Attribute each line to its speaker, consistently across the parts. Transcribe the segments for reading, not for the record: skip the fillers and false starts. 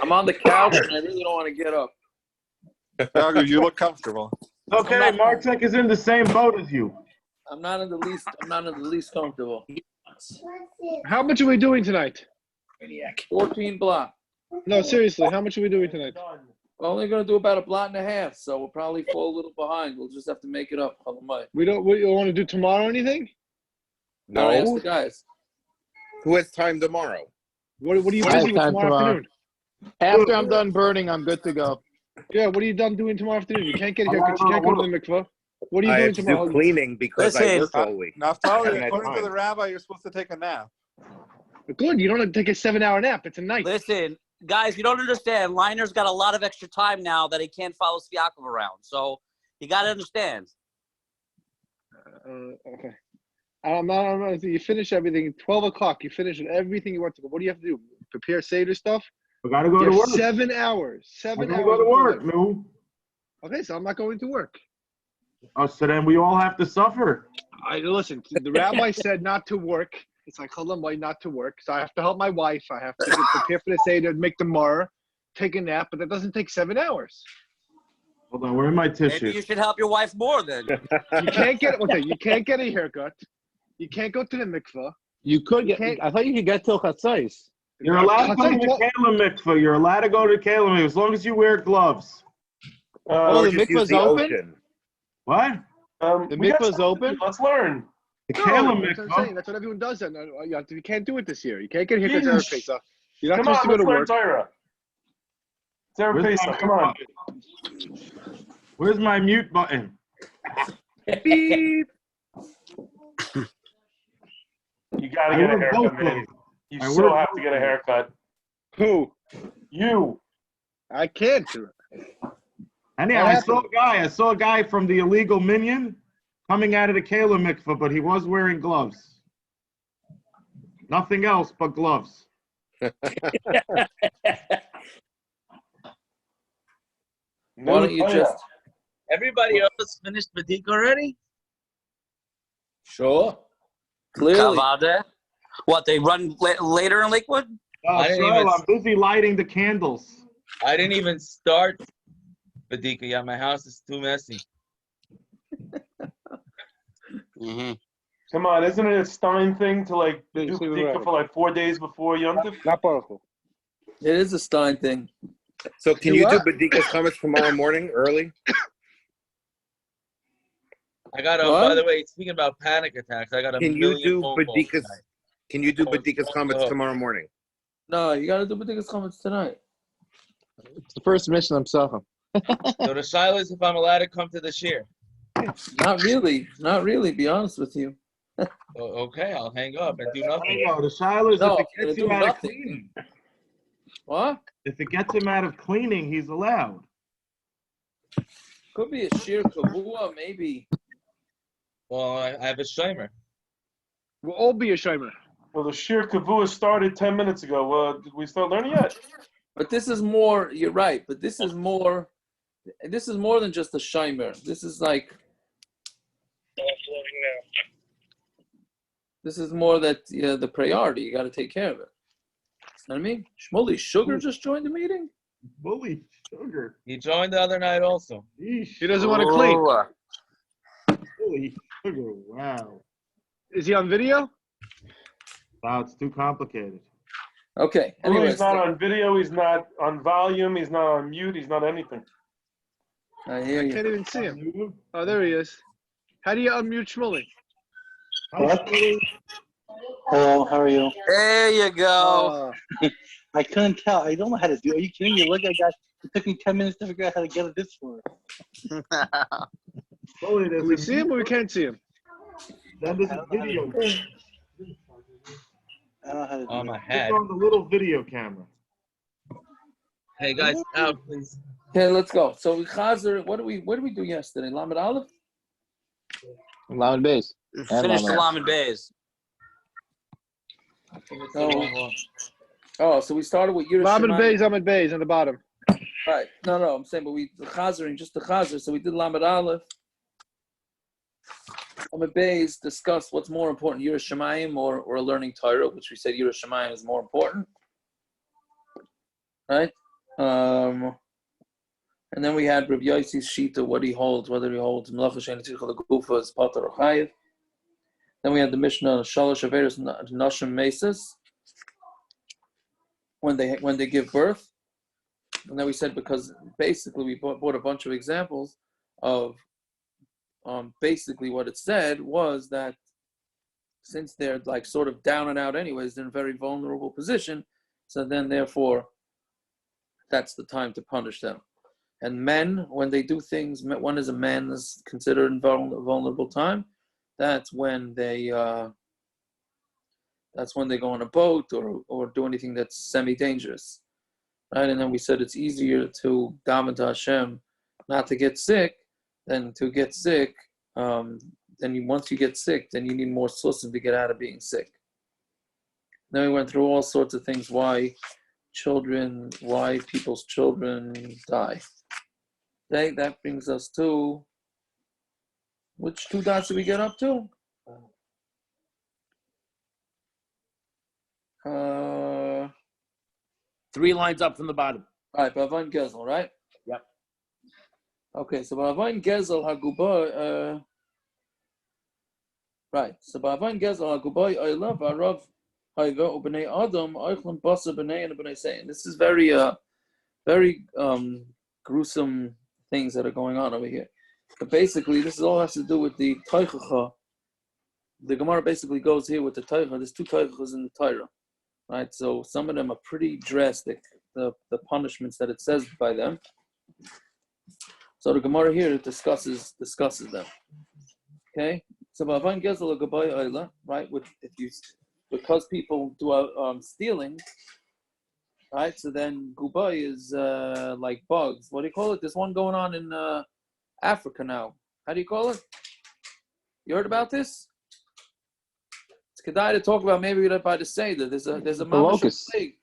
Speaker 1: I'm on the couch and I really don't want to get up.
Speaker 2: You look comfortable.
Speaker 3: Okay, Martek is in the same boat as you.
Speaker 1: I'm not in the least comfortable.
Speaker 4: How much are we doing tonight?
Speaker 1: 14 block.
Speaker 4: No, seriously, how much are we doing tonight?
Speaker 1: We're only going to do about a block and a half, so we'll probably fall a little behind. We'll just have to make it up.
Speaker 4: We don't want to do tomorrow anything?
Speaker 1: No. Ask
Speaker 5: No.
Speaker 1: the guys.
Speaker 5: Who has time tomorrow?
Speaker 4: What are you
Speaker 6: I have
Speaker 4: busy with
Speaker 6: time
Speaker 4: tomorrow afternoon?
Speaker 6: After I'm done burning, I'm good to go.
Speaker 4: Yeah, what are you done doing tomorrow afternoon? You can't get here because you can't go to the mikvah. What are you
Speaker 5: I
Speaker 4: doing
Speaker 5: have to
Speaker 4: tomorrow?
Speaker 5: do cleaning because I
Speaker 6: Listen,
Speaker 5: work all week.
Speaker 2: Naftali,
Speaker 5: Haven't had
Speaker 2: according to
Speaker 5: time.
Speaker 2: the rabbi, you're supposed to take a nap.
Speaker 4: Good, you don't have to take a 7-hour nap. It's a night.
Speaker 7: Listen, guys, you don't understand. Liner's got a lot of extra time now that he can't follow Sviakov around. So you got to understand.
Speaker 4: Okay. I'm not, you finish everything. 12 o'clock, you finish everything you want to go. What do you have to do? Prepare Seder stuff?
Speaker 3: We got to go
Speaker 4: You
Speaker 3: to
Speaker 4: have
Speaker 3: work.
Speaker 4: 7 hours.
Speaker 3: I
Speaker 4: 7
Speaker 3: gotta
Speaker 4: hours.
Speaker 3: go to
Speaker 4: before
Speaker 3: work,
Speaker 4: that.
Speaker 3: no.
Speaker 4: Okay, so I'm not going to work.
Speaker 3: Oh, so then we all have to suffer.
Speaker 4: Listen, the rabbi said not to work. It's like Chalamai not to work. So I have to help my wife. I have to prepare for the Seder, make the mar, take a nap, but that doesn't take 7 hours.
Speaker 3: Hold on, where are my
Speaker 7: Maybe
Speaker 3: tissues?
Speaker 7: you should help your wife more then.
Speaker 4: You can't get you can't get a haircut. You can't go to the mikvah.
Speaker 6: You could
Speaker 4: You
Speaker 6: get.
Speaker 4: can't-
Speaker 6: I thought you could get till Chatzais.
Speaker 3: You're allowed to go to the
Speaker 4: What?
Speaker 3: Kayla mikvah. You're allowed to go to Kayla mikvah as long as you wear gloves.
Speaker 6: Oh, the
Speaker 5: Just use
Speaker 6: mikvah's
Speaker 5: the
Speaker 6: open?
Speaker 5: ocean.
Speaker 3: What?
Speaker 6: The
Speaker 8: we got
Speaker 6: mikvah's
Speaker 8: something to
Speaker 6: open?
Speaker 8: do. Let's learn.
Speaker 3: The
Speaker 4: No,
Speaker 3: Kayla
Speaker 4: that's what I'm
Speaker 3: mikvah.
Speaker 4: saying. That's what everyone does. And you can't do it this year. You can't get haircuts every
Speaker 8: Yeesh.
Speaker 4: Pesach. You're not
Speaker 8: Come
Speaker 4: supposed
Speaker 8: on,
Speaker 4: to go to
Speaker 8: let's learn
Speaker 4: work.
Speaker 8: Torah. Zara
Speaker 3: Where's
Speaker 8: Pesach,
Speaker 3: my-
Speaker 8: come on.
Speaker 3: Where's my mute button?
Speaker 1: Beep.
Speaker 8: You gotta
Speaker 3: I
Speaker 8: get a
Speaker 3: work both
Speaker 8: haircut, man.
Speaker 3: ways.
Speaker 8: You
Speaker 3: I
Speaker 8: so
Speaker 3: work
Speaker 8: have
Speaker 3: both
Speaker 8: to get a
Speaker 3: ways.
Speaker 8: haircut.
Speaker 4: Who?
Speaker 8: You.
Speaker 4: I can't.
Speaker 3: Anyhow, I saw a guy from the illegal minion coming out of the Kayla mikvah, but he was wearing gloves. Nothing else but gloves.
Speaker 1: Why don't you just...
Speaker 7: Everybody else finished Badik already?
Speaker 1: Sure. Clearly.
Speaker 7: Kavada. What, they run later in Lakewood?
Speaker 3: Oh,
Speaker 7: I didn't
Speaker 3: Shmuel,
Speaker 7: even-
Speaker 3: I'm busy lighting the candles.
Speaker 7: I didn't even start Badika. Yeah, my house is too messy.
Speaker 8: Come on, isn't it a Stein thing to like
Speaker 4: Yeah,
Speaker 8: do
Speaker 4: see what
Speaker 8: Badika
Speaker 4: happens.
Speaker 8: for like 4 days before Yom Tov?
Speaker 4: Not powerful.
Speaker 1: It is a Stein thing.
Speaker 5: So can
Speaker 1: Do
Speaker 5: you do
Speaker 1: what?
Speaker 5: Badikas Chametz tomorrow morning early?
Speaker 7: I got
Speaker 1: What?
Speaker 7: by the way, speaking about panic attacks, I got a
Speaker 5: Can you
Speaker 7: million
Speaker 5: do
Speaker 7: phone calls
Speaker 5: Badikas?
Speaker 7: tonight.
Speaker 5: Can you do
Speaker 7: Oh,
Speaker 5: Badikas Chametz
Speaker 7: oh.
Speaker 5: tomorrow morning?
Speaker 1: No, you got to do B'dikas comments tonight.
Speaker 6: It's the first mission I'm selling.
Speaker 7: So the Shiloh is if I'm allowed to come to the shir.
Speaker 1: Not really. Not really, be honest with you.
Speaker 7: Okay, I'll hang up and do
Speaker 3: I
Speaker 7: nothing.
Speaker 3: know, the Shiloh is
Speaker 1: No,
Speaker 3: if it gets
Speaker 1: do
Speaker 3: him out of
Speaker 1: nothing.
Speaker 3: cleaning.
Speaker 1: What?
Speaker 3: If it gets him out of cleaning, he's allowed.
Speaker 1: Could be a shir kavua, maybe.
Speaker 7: Well, I have a shimer.
Speaker 4: We'll all be a shimer.
Speaker 8: Well, the Shir Kavua started 10 minutes ago. Did we start learning yet?
Speaker 1: But this is more, you're right, but this is more than just a shimer. This is like, this is more that the priority. You got to take care of it. You know what I mean? Shmuley, Sugar just joined the meeting?
Speaker 3: Bully sugar.
Speaker 7: He joined the other night also.
Speaker 4: He doesn't want to clean.
Speaker 3: Bully sugar. Wow.
Speaker 4: Is he on video?
Speaker 3: Wow, it's too complicated.
Speaker 1: Okay.
Speaker 8: Well,
Speaker 1: Anyways,
Speaker 8: he's not on video. He's not on volume. He's not on mute. He's not anything.
Speaker 1: I hear
Speaker 4: I
Speaker 1: you.
Speaker 4: can't even see him. Oh, there he is. How do you unmute Shmuley?
Speaker 9: Hello, how are you?
Speaker 7: There you go.
Speaker 9: I couldn't tell. I don't know how to do it. Are you kidding me? Look, it took me 10 minutes to figure out how to get it this far.
Speaker 3: Bully,
Speaker 4: Can we see him or we can't see him?
Speaker 3: Then there's a video.
Speaker 9: I don't know how to do
Speaker 7: On
Speaker 9: it.
Speaker 7: my
Speaker 3: It's
Speaker 7: head.
Speaker 3: on the little video camera.
Speaker 7: Hey guys, out please.
Speaker 1: Okay, let's go. So we chazer. What did we do yesterday? Lamed Aleph?
Speaker 6: Lamed Bays.
Speaker 7: Finish the Lamed Bays.
Speaker 1: Oh, so we started with Yiras
Speaker 4: Lamed
Speaker 1: Shemayim.
Speaker 4: Bays, Ahmed Bays on the bottom.
Speaker 1: Right. No, I'm saying, but we the chazering, just the chazer. So we did Lamed Aleph. Amud Beis discussed what's more important, Yiras Shemayim or learning Torah, which we said Yiras Shemayim is more important. right? And then we had Rabbi Yossi's shita, what he holds, whether he holds Melacha Shein Tzricha L'Gufa as Pater or Chayiv. Then we had the Mishnah Shalosh Aveiros Nashim Mesas when they give birth. And then we said, because basically we brought a bunch of examples of basically what it said was that since they're like sort of down and out anyways, they're in a very vulnerable position. So then therefore, that's the time to punish them. And men, when they do things, one is a man is considered in vulnerable time. That's when they go on a boat or do anything that's semi-dangerous. Right, and then we said it's easier to daven to Hashem not to get sick than to get sick. Once you get sick, then you need more susim to get out of being sick. Then we went through all sorts of things why people's children die. Okay, that brings us to which two dots did we get up to?
Speaker 5: 3 lines up from the bottom.
Speaker 1: All right, Bavain Gezel, right?
Speaker 5: Yep.
Speaker 1: Okay, so Bavain Gezel Haguba. Right, so Bavain Gezel Haguba Ayla Varav Hayva Ubnei Adam Eichlam Basa Bnei and Bnei Sayin. This is very gruesome things that are going on over here. But basically, this is all has to do with the Teichacha. The Gemara basically goes here with the Teichacha. There's 2 Teichachas in the Torah. Right, so some of them are pretty drastic, the punishments that it says by them. So the Gemara here discusses them. Okay, so right, because people do stealing, right? So then gubai is like bugs. What do you call it? There's one going on in Africa now. How do you call it? You heard about this? Kedai to talk about maybe by the Seder. There's a
Speaker 6: locust.
Speaker 1: Plague.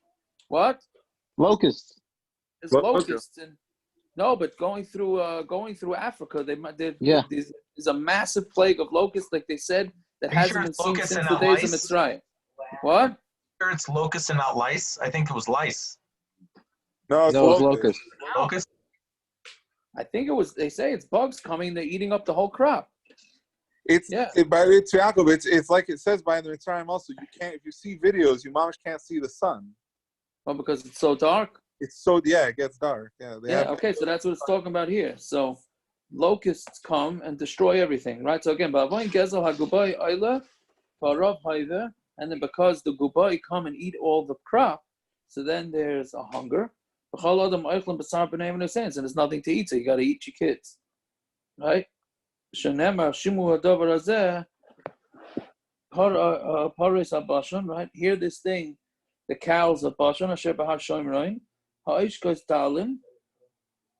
Speaker 1: What?
Speaker 6: Locust.
Speaker 1: There's locusts and no, but going through Africa, there's a massive plague of locusts, like they said, that hasn't been seen since the days of Mitzrayim. What?
Speaker 10: Sure, it's locusts and not lice. I think it was lice.
Speaker 2: No, it's locust.
Speaker 10: Locust.
Speaker 1: I think it was. They say it's bugs coming. They're eating up the whole crop.
Speaker 2: It's like it says by the Mitzrayim also. You can't, if you see videos, you mamish can't see the sun.
Speaker 1: Oh, because it's so dark.
Speaker 2: It gets dark.
Speaker 1: Okay, so that's what it's talking about here. So locusts come and destroy everything, right? So again, and then because the gubai come and eat all the crop, so then there's a hunger. And there's nothing to eat, so you got to eat your kids, right? Right here, this thing, the cows of Bashan, Asher Bahar Shomrain, Ha'ishkos Talim.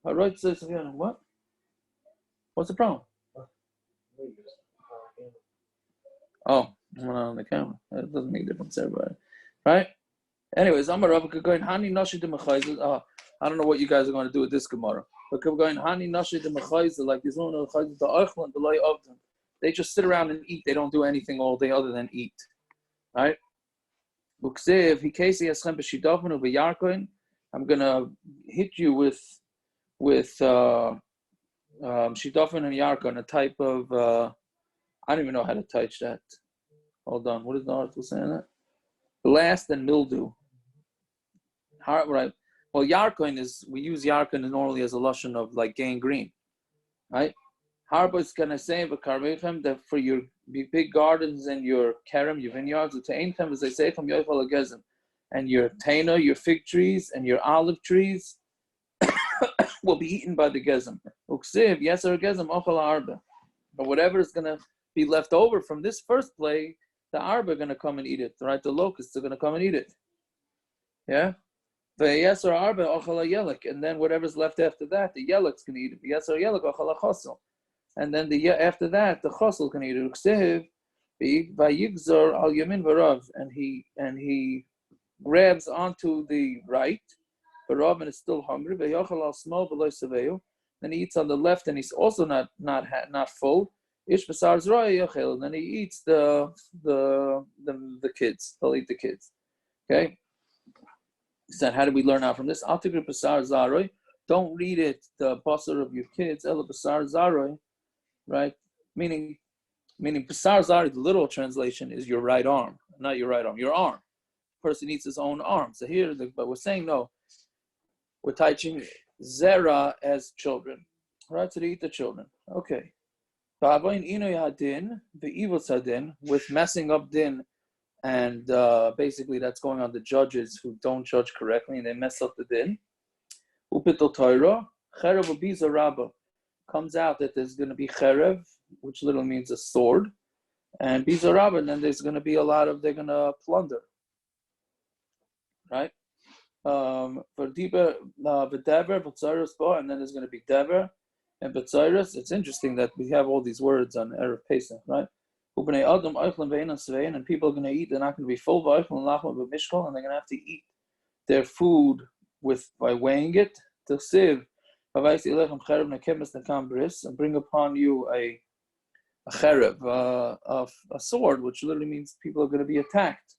Speaker 1: Right says again, what? What's the problem? Oh, I'm not on the camera. That doesn't make a difference to everybody, right? Anyways, I'm a Rav going Hani Nashi de Mechayz. I don't know what you guys are going to do with this Gemara. But going Hani Nashi de Mechayz, like this one of the Eichel the Lay of them. They just sit around and eat. They don't do anything all day other than eat. Right? Buksev, Hikesi Eschem B'Shidafon of Yarkoin. I'm gonna hit you with Shidafon and Yarkoin, a type of I don't even know how to touch that. Hold on. What is the article saying that? Blast and mildew. Right. Well, Yarkoin is, we use Yarkoin normally as a lotion of like gangrene, right? Harba is going to say that for your big gardens and your kerem, your vineyards, as they say, from yovel agezim, and your tena, your fig trees, and your olive trees will be eaten by the gezim. Uksiv, yes, or gezim, ochal arba. But whatever is going to be left over from this first plague, the arba are going to come and eat it, right? The locusts are going to come and eat it. Yeah? Yes or arba, ochal yelek. And then whatever's left after that, the yelek's going to eat it. Yes or yelek, ochal chosel. And then after that, the chosel can eat it. Uksiv, vayigzor al yamin v'rav. And he grabs onto the right, v'rav, and is still hungry. V'yochal al smol v'loy seveu. Then he eats on the left, and he's also not full. Ish b'sar zroy yochel. And then he eats the kids. He'll eat the kids. Okay. said, how do we learn out from this? Atigri Basar Zaroi. Don't read it, the basar of your kids, Ela Basar Zaroi, right? Meaning Basar Zaroi, the literal translation is your right arm, not your right arm, your arm. Person eats his own arm. So here, but we're saying no. We're teaching Zara as children, right? So they eat the children. Okay. With messing up din, and basically that's going on the judges who don't judge correctly and they mess up the din. Upitul Torah, cherev ubiza rabba. Comes out that there's going to be cherev, which literally means a sword, and biza rabba, and then there's going to be a lot of, they're going to plunder. Right? For deeper v'dever v'tzairus bo, and then there's going to be dever and v'tzairus. It's interesting that we have all these words on Erev Pesach, right? Ubnei adam oichlin ve'ein svein, and people are going to eat. They're not going to be full v'oichlin lachma b'mishkol, and they're going to have to eat their food by weighing it. To sieve, and bring upon you a cherev, a sword, which literally means people are going to be attacked,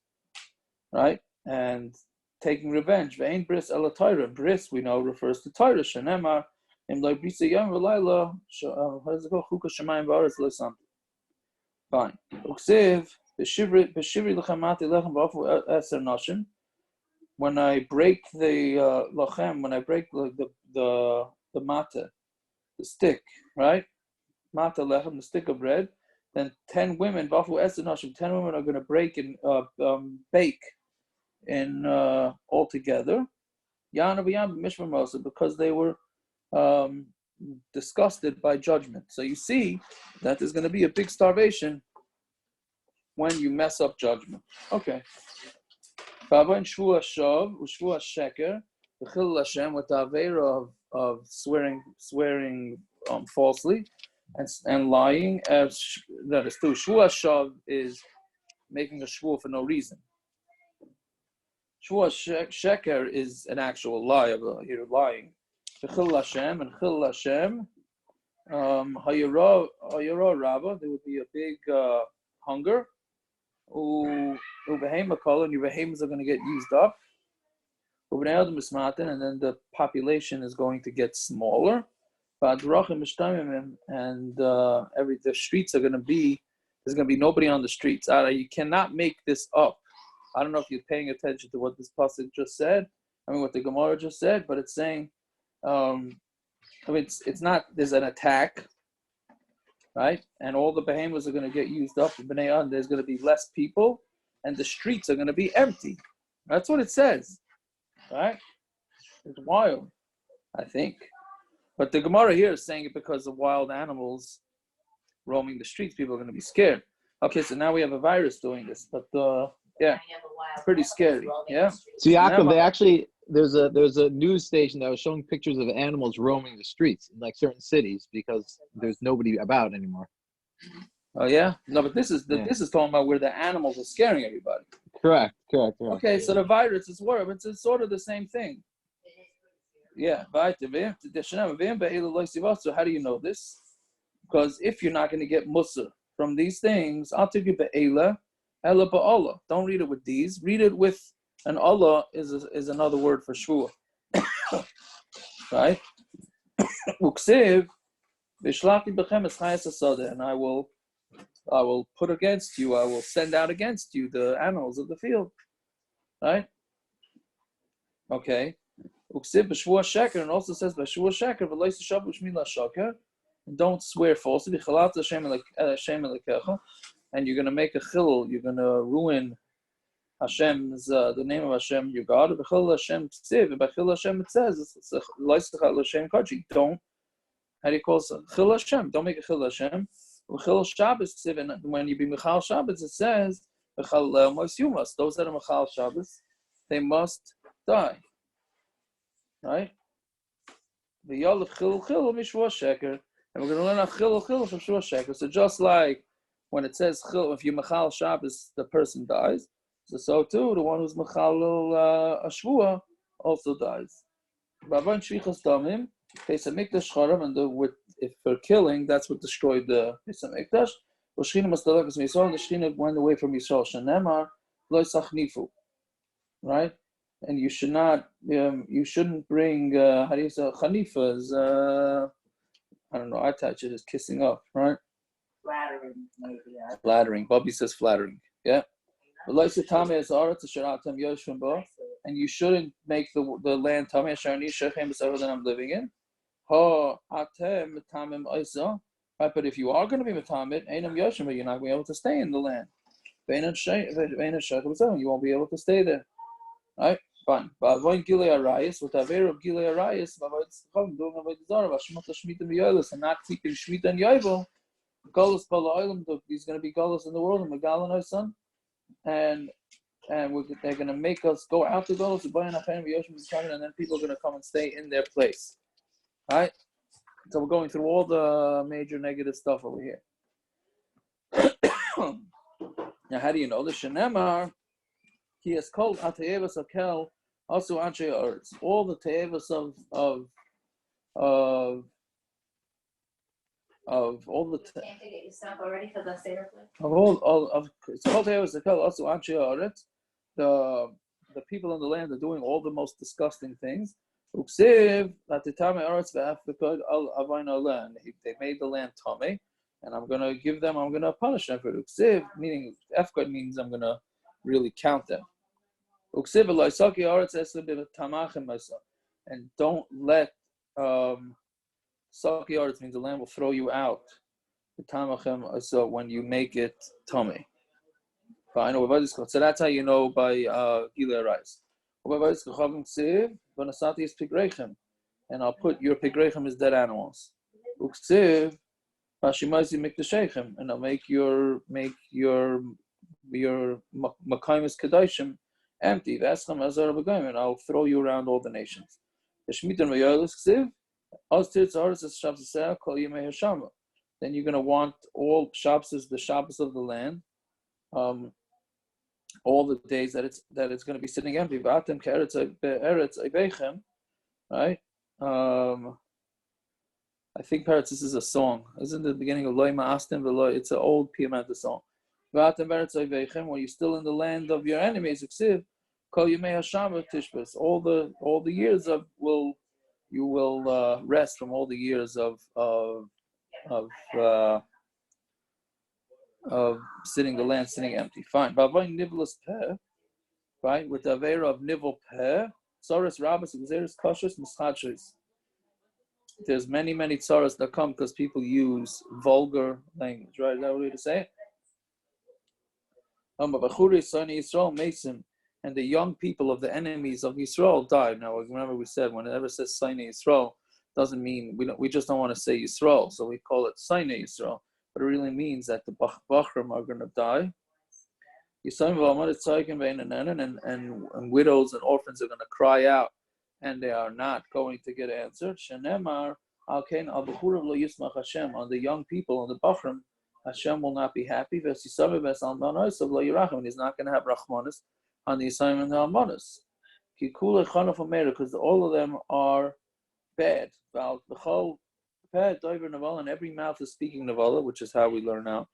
Speaker 1: right? And taking revenge. Ve'ein bris ela Torah. Bris, we know, refers to Torah. Shenemar im lo brisa yom v'layla. How does it go? Chuka shemayim v'aretz lo something. Fine. Uksiv b'shivri l'chamati lechem v'afu eser nashim. When I break the lachem, when I break the mata, the stick, right? Mata lechem, the stick of bread, then 10 women, v'afu eser nashim, 10 women are going to break and bake in all together, because they were disgusted by judgment. So you see that there's going to be a big starvation when you mess up judgment. Okay. Shvua shav, u'shvua sheker, v'chil Hashem, with the aveira of swearing falsely and lying. As that is true. Shvua shav is making a shvua for no reason. Shvua sheker is an actual lie. You're lying. V'chil Hashem, and chil Hashem, hayira rabba, there would be a big hunger. And your behemoths are going to get used up. And then the population is going to get smaller. And the streets are going to be, there's going to be nobody on the streets. You cannot make this up. I don't know if you're paying attention to what this pasuk just said. What the Gemara just said, but it's saying, it's not, there's an attack, right? And all the behemoths are going to get used up. There's going to be less people, and the streets are going to be empty. That's what it says, right? It's wild, I think. But the Gemara here is saying it because of wild animals roaming the streets. People are going to be scared. Okay, so now we have a virus doing this, but yeah, pretty scary. Yeah.
Speaker 6: So Yaakov, they actually there's a news station that was showing pictures of animals roaming the streets in like certain cities because there's nobody about anymore.
Speaker 1: Oh yeah, no, but this is talking about where the animals are scaring everybody.
Speaker 6: Correct.
Speaker 1: Okay, so the virus is what? It's sort of the same thing. Yeah. So how do you know this? Because if you're not going to get mussar from these things, I'll take you be'ela, ela ba'ala. Don't read it with these. Read it with an Allah is another word for shvua. Right? Uksiv v'shlachti b'chem es chayes asada, and I will put against you, I will send out against you the animals of the field. Right? Okay. Uksiv b'shvua sheker, and also says b'shvua sheker v'lo yishavu shmila sheker. Don't swear falsely. B'chalat Hashem elekecha, and you're going to make a chilul. You're going to ruin Hashem's the name of Hashem, your God. B'chil Hashem ksiv, and b'chil Hashem it says loisachal Hashem kachi. Don't. How do you call it? Chil Hashem. Don't make a chil Hashem. B'chil Shabbos ksiv, and when you be Michal Shabbos, it says b'chal mos yumas. Those that are Michal Shabbos, they must die. Right? V'yolav chil mishvua sheker. And we're going to learn a chil from shvua sheker. So just like when it says chil, if you Michal Shabbos, the person dies. So too, the one who's Mechalel a Shvua also dies. Bavan Shvichas Damim, Pesach Mikdash Charam, and if for killing, that's what destroyed the Pesach Mikdash. Shechina Mastalakas Yisrael, the Shechina went away from Yisrael. Shenemar Lo Sachnifu, right? and you should not, you shouldn't bring, how do you say, chanifas, I don't know, I touch it as kissing up, right?
Speaker 11: Flattering, maybe. Yeah.
Speaker 1: Flattering. Bobby says flattering. Yeah. And you shouldn't make the land tamei that I'm living in. Right, but if you are going to be metamid, you're not going to be able to stay in the land. You won't be able to stay there. Right? Fine. With aveira of gilei arayis, and not keeping shmitta and yovel, he's going to be galus in the world, and megalan son, and they're going to make us go out to galus, and then people are going to come and stay in their place. Right? So we're going through all the major negative stuff over here. Now, how do you know the shenemar? He has called atayevas akel also anshe arts. All the tayevas of all the
Speaker 11: Can't you get your stuff already for the Seder plate?
Speaker 1: It's called tayevas akel also anshe arts. The people in the land are doing all the most disgusting things. Uksiv atitame arts ve'afkod al avayna land. They made the land tummy, and I'm going to punish them for it. Uksiv, meaning afkod means I'm going to really count them. And don't let saki arts means the land will throw you out. So when you make it tummy. So that's how you know by gilei rice. And I'll put your pigrechem as dead animals. And I'll make your makaimis kedoshim empty. And I'll throw you around all the nations. Then you're going to want all Shabbos, the Shabbos of the land, all the days that it's going to be sitting empty. Right? I think perhaps this is a song. Isn't it the beginning of Loy Ma'astim V'Loy? It's an old Piyamenta song. When you're still in the land of your enemies, all the years you will rest from all the years of sitting empty. Fine. Right, with the aveira of nivul peh, tzaras rabbis exeris kashus mischachos. There's many tzaras that come because people use vulgar language. Right? Is that what we're to say? And the young people of the enemies of Yisrael died. Now, remember we said whenever it says Sainei Yisrael, doesn't mean we just don't want to say Yisrael, so we call it Sainei Yisrael. But it really means that the Bachrim are going to die. And widows and orphans are going to cry out, and they are not going to get answered. Shenemar al-kain al-bechurav lo yismach Hashem, on the young people, on the Bachrim, Hashem will not be happy. And he's not going to have rachmanis on the Yisayim and the almanas. Because all of them are bad. And every mouth is speaking nivul, which is how we learn now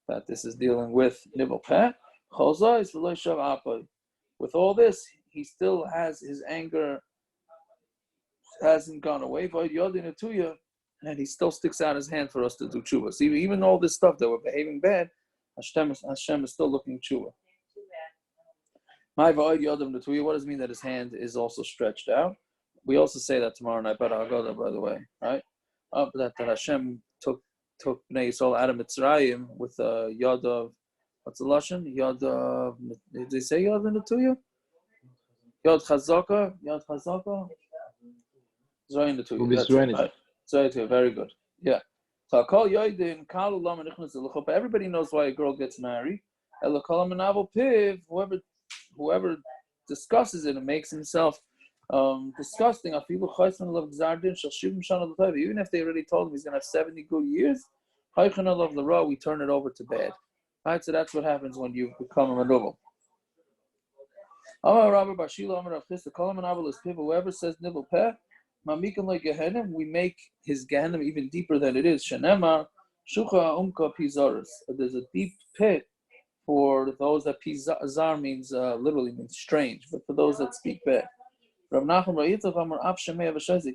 Speaker 1: that this is dealing with nivul peh. With all this, he still has his anger hasn't gone away. And he still sticks out his hand for us to do tshuva. So even all this stuff that we're behaving bad, Hashem is still looking tshuva. What does it mean that his hand is also stretched out? We also say that tomorrow night, but avoda, by the way, right? That Hashem took Bnei Yisrael out of Mitzrayim with a yad of, what's the lashon? Yad of, did they say yad in the tuya? Yad chazaka. Zara in the tuya. That's it, right? Zara, very good. Yeah. So everybody knows why a girl gets married. Whoever discusses it and makes himself disgusting, even if they already told him he's going to have 70 good years, we turn it over to bad. Right, so that's what happens when you become a nivul. Whoever says nivul peh, we make his gehenim even deeper than it is. There's a deep pit for those that Zar means literally means strange, but for those that speak bad.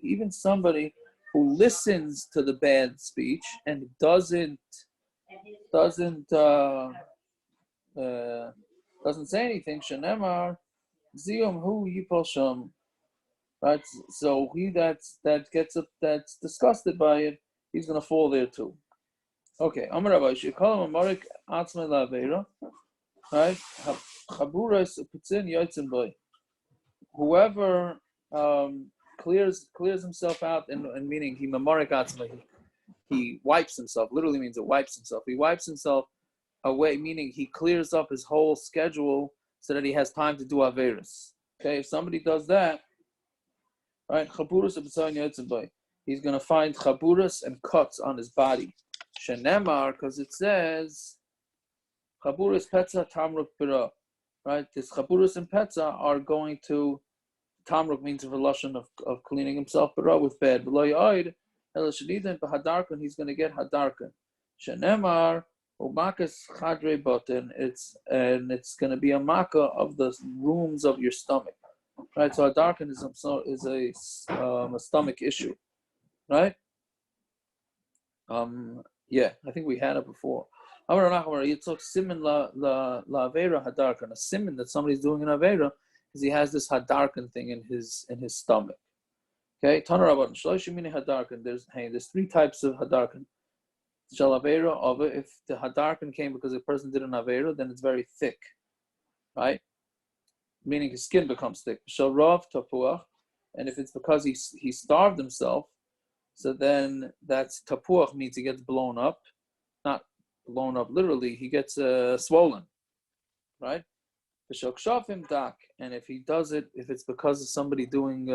Speaker 1: Even somebody who listens to the bad speech and doesn't say anything. Shenemar Zium hu yipol sham. Right, so he that's disgusted by it, he's gonna fall there too. Okay, Amar Rabbi, you call him a marik atzmei la aveira, right? Chaburas putzin yotzim boy. Whoever clears himself out, and meaning he marik atzmei, he wipes himself. Literally means it wipes himself. He wipes himself away, meaning he clears up his whole schedule so that he has time to do aveiras. Okay, if somebody does that, right, chaburas putzin yotzim boy, he's gonna find chaburas and cuts on his body. Shenemar, because it says chaburas petza tamruk pira, right? This chaburas and petza are going to, tamruk means a relation of cleaning himself pira with bed. Below yoid el shenidan behadarkan, he's going to get hadarkan. Shenemar umakas chadre button, it's going to be a makkah of the rooms of your stomach, right? So hadarkan is a stomach issue, right? Yeah, I think we had it before. You took siman la aveira hadarkan. A siman that somebody's doing an aveira is he has this hadarkan thing in his stomach. Okay, Tanaraban shloshimini hadarkan. There's three types of hadarkan. Shal aveira of it. If the hadarkan came because a person did an aveira, then it's very thick, right? Meaning his skin becomes thick. Shal rav tapuach, and if it's because he starved himself. So then that's tapuach, means he gets blown up, not blown up literally. He gets swollen, right? And if he does it, if it's because of somebody doing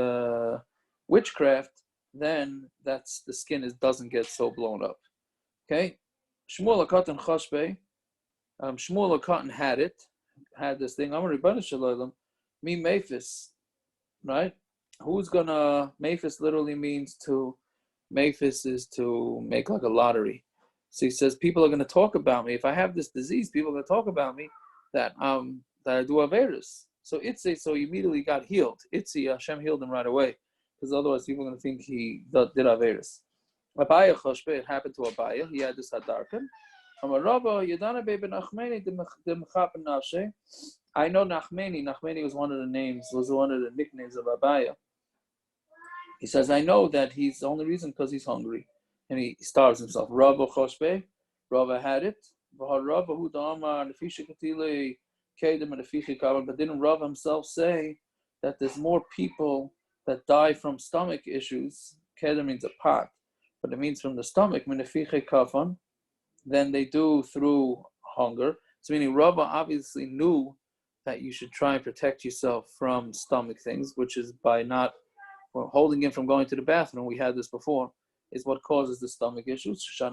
Speaker 1: witchcraft, then that's the skin doesn't get so blown up. Okay, Shmuel HaKatan Chashbe, Shmuel HaKatan had this thing. I'm a Rebbeinu Shalom, me Mephis, right? Who's gonna Mephis literally means to. Mephis is to make like a lottery. So he says people are going to talk about me. If I have this disease, people are going to talk about me that I do aveiras. So Itzi, so he immediately got healed. Itzi, Hashem healed him right away, because otherwise people are going to think he did aveiras. Abaya Choshbe, it happened to Abaya. He had this hadarkan. I know Nachmeni. Nachmeni was one of the nicknames of Abaya. He says, I know that he's the only reason because he's hungry and he starves himself. Rabba Choshbe, Rabba had it. But didn't Rabba himself say that there's more people that die from stomach issues? Kedem means a pot, but it means from the stomach, than they do through hunger. So meaning Rabba obviously knew that you should try and protect yourself from stomach things, which is by not holding him from going to the bathroom. We had this before, is what causes the stomach issues. The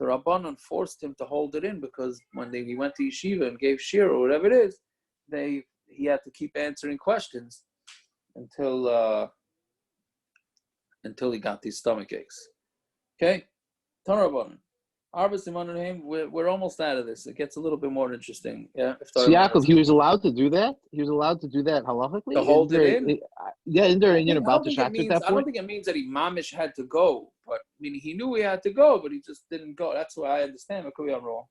Speaker 1: Rabbanan forced him to hold it in because when he went to yeshiva and gave shir or whatever it is, he had to keep answering questions until he got these stomach aches. Okay, Tanarabanan. We're almost out of this. It gets a little bit more interesting. Yeah.
Speaker 6: So Yaakov, he was allowed to do that. He was allowed to do that halachically.
Speaker 1: To hold it in.
Speaker 6: Yeah, isn't there about the shachar at that point?
Speaker 1: I don't think it means that he mamish had to go, but I mean he knew he had to go, but he just didn't go. That's why I understand. It could be wrong.